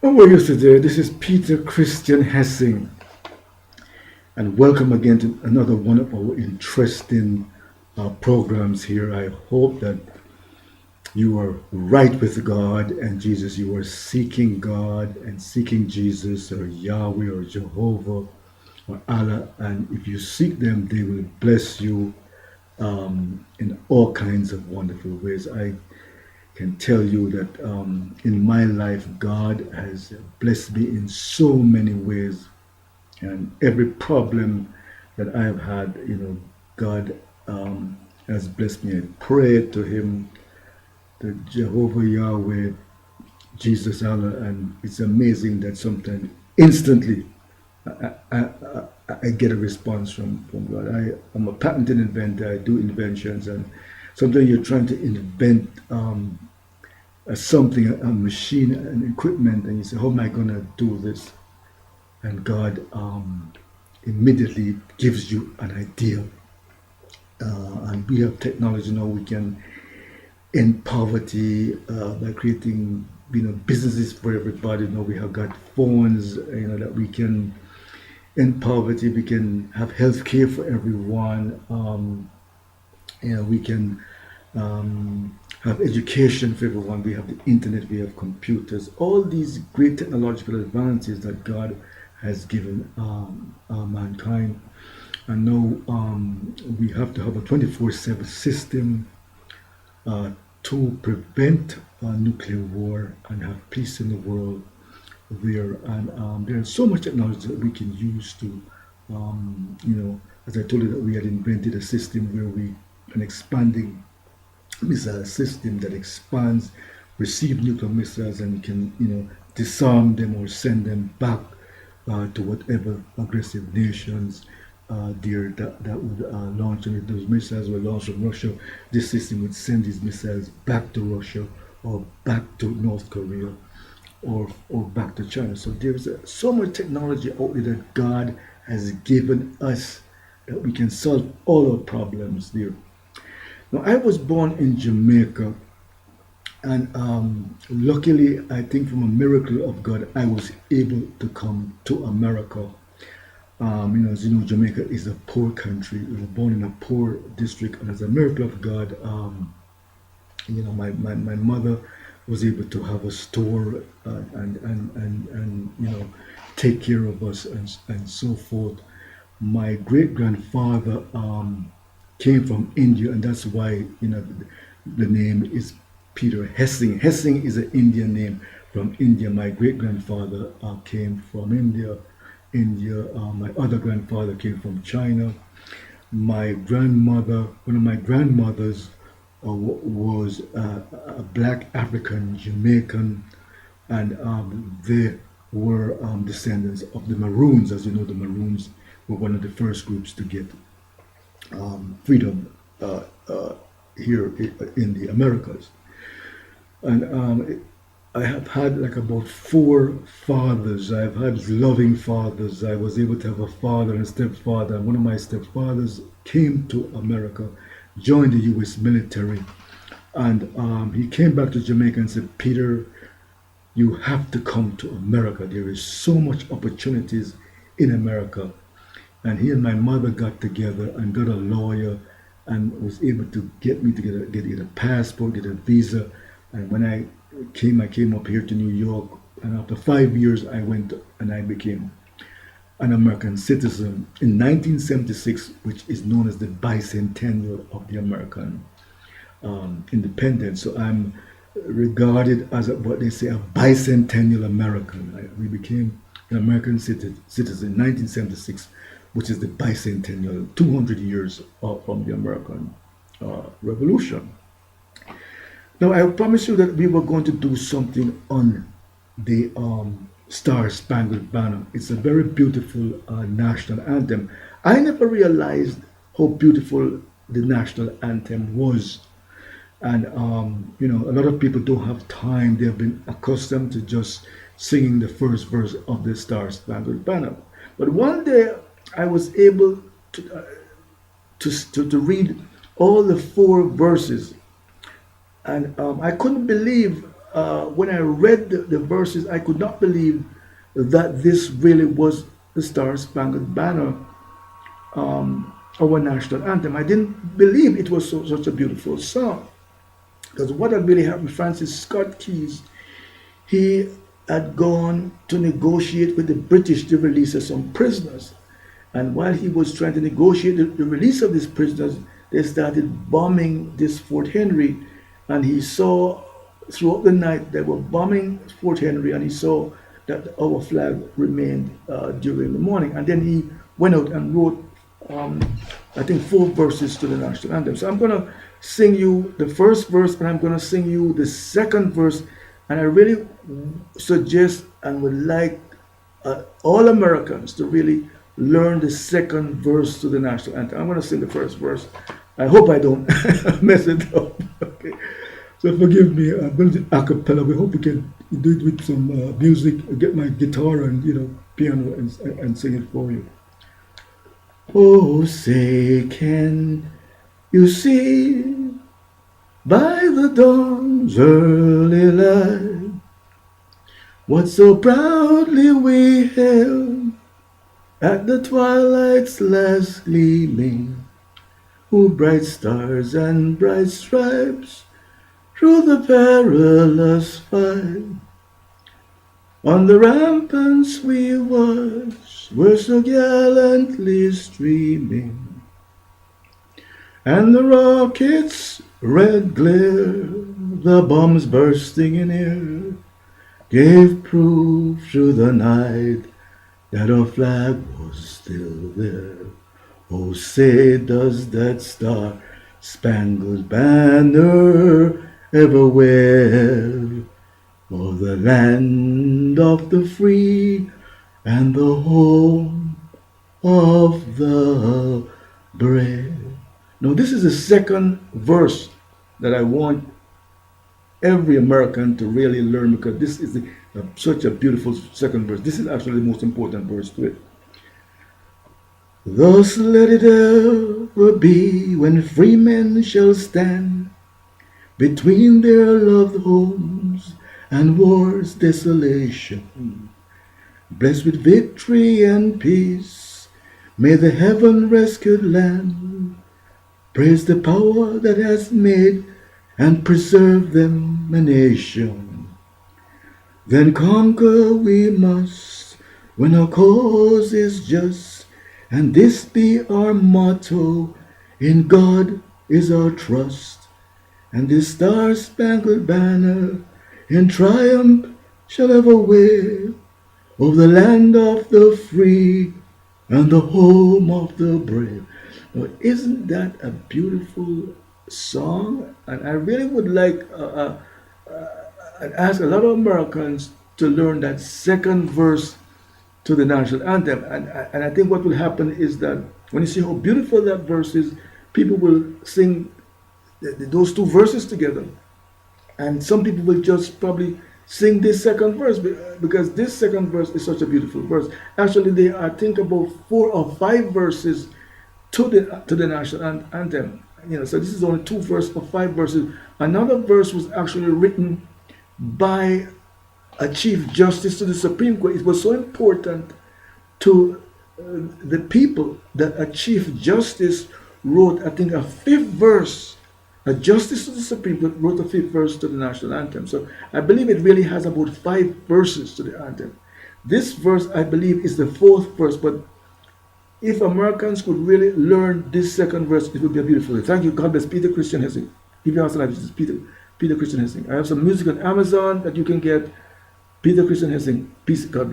How are you today? This is Peter Christian Hessing, and welcome again to another one of our interesting programs here. I hope that you are right with God and Jesus. You are seeking God and seeking Jesus or Yahweh or Jehovah or Allah. And if you seek them, they will bless you in all kinds of wonderful ways. I can tell you that in my life, God has blessed me in so many ways, and every problem that I have had, God has blessed me. I pray to Him, the Jehovah Yahweh, Jesus Allah, and it's amazing that sometimes instantly I get a response from God. I'm a patented inventor. I do inventions, and sometimes you're trying to invent something, a machine, an equipment, and you say, "How am I going to do this?" And God immediately gives you an idea. And we have technology now. We can end poverty by creating, businesses for everybody. Now we have got phones, that we can end poverty. We can have health care for everyone. We can have education for everyone. We have the internet. We have computers. All these great technological advances that God has given mankind. And now we have to have a 24/7 system to prevent nuclear war and have peace in the world there. And there's so much technology that we can use to, as I told you, that we had invented a system where an expanding missile system that expands, receive nuclear missiles, and can, disarm them or send them back to whatever aggressive nations there that would launch. And if those missiles were launched from Russia, this system would send these missiles back to Russia or back to North Korea or back to China. So there's so much technology out there that God has given us that we can solve all our problems there. Now, I was born in Jamaica, and luckily, I think from a miracle of God, I was able to come to America. As you know, Jamaica is a poor country. We were born in a poor district, and as a miracle of God, my mother was able to have a store and take care of us and so forth. My great grandfather came from India, and that's why the name is Peter Hessing. Hessing is an Indian name from India. My great grandfather came from India. My other grandfather came from China. My grandmother, one of my grandmothers, was a black African Jamaican, and they were descendants of the Maroons. As you know, the Maroons were one of the first groups to get freedom here in the Americas. And I have had like about four fathers. I've had loving fathers. I was able to have a father and a stepfather. And one of my stepfathers came to America, joined the U.S. military, and he came back to Jamaica and said, "Peter, you have to come to America. There is so much opportunities in America." And he and my mother got together and got a lawyer and was able to get me to get a passport, get a visa. And when I came up here to New York. And after 5 years, I went and I became an American citizen in 1976, which is known as the bicentennial of the American independence. So I'm regarded as what they say, a bicentennial American. We became an American citizen in 1976, which is the bicentennial, 200 years from the American Revolution. Now, I promised you that we were going to do something on the Star Spangled Banner. It's a very beautiful national anthem. I never realized how beautiful the national anthem was. And, a lot of people don't have time. They've been accustomed to just singing the first verse of the Star Spangled Banner. But one day I was able to read all the four verses, and I couldn't believe when I read the verses, I could not believe that this really was the Star Spangled Banner, our national anthem. I didn't believe it was such a beautiful song. Because what had really happened, Francis Scott Keys, he had gone to negotiate with the British the release of some prisoners. And while he was trying to negotiate the release of these prisoners, they started bombing this Fort Henry. And he saw throughout the night they were bombing Fort Henry, and he saw that our flag remained during the morning. And then he went out and wrote, I think, 4 verses to the national anthem. So I'm going to sing you the first verse, and I'm going to sing you the second verse. And I really suggest and would like all Americans to really learn the second verse to the national anthem. I'm going to sing the first verse. I hope I don't mess it up. Okay. So forgive me. I'm going to do a cappella. We hope we can do it with some music. Get my guitar and piano and sing it for you. Oh, say, can you see by the dawn's early light what so proudly we hailed at the twilight's last gleaming, who bright stars and bright stripes through the perilous fight on the ramparts we watched were so gallantly streaming, and the rockets' red glare, the bombs bursting in air, gave proof through the night that our flag was still there. Oh, say, does that star-spangled banner ever wave o'er the land of the free and the home of the brave? Now, this is the second verse that I want every American to really learn, because this is such a beautiful second verse. This is actually the most important verse to it. Thus let it ever be, when free men shall stand between their loved homes and war's desolation, blessed with victory and peace, may the heaven-rescued land praise the power that has made and preserved them a nation. Then conquer we must when our cause is just, and this be our motto: in God is our trust. And this star-spangled banner in triumph shall ever wave over the land of the free and the home of the brave. Now, isn't that a beautiful song? And I really would like and ask a lot of Americans to learn that second verse to the national anthem. And I think what will happen is that when you see how beautiful that verse is, people will sing those 2 verses together. And some people will just probably sing this second verse, because this second verse is such a beautiful verse. Actually, there are, I think, about 4 or 5 verses to the national anthem. So this is only 2 verses or 5 verses. Another verse was actually written by a Chief Justice to the Supreme Court. It was so important to the people that a Chief Justice wrote, I think, a 5th verse. A Justice to the Supreme Court wrote a 5th verse to the national anthem. So I believe it really has about 5 verses to the anthem. This verse, I believe, is the 4th verse, but if Americans could really learn this second verse, it would be a beautiful thing. Thank you. God bless. Peter Christian Hessing. Give your answer life. This is Peter Christian Hessing. I have some music on Amazon that you can get. Peter Christian Hessing. Peace. God bless.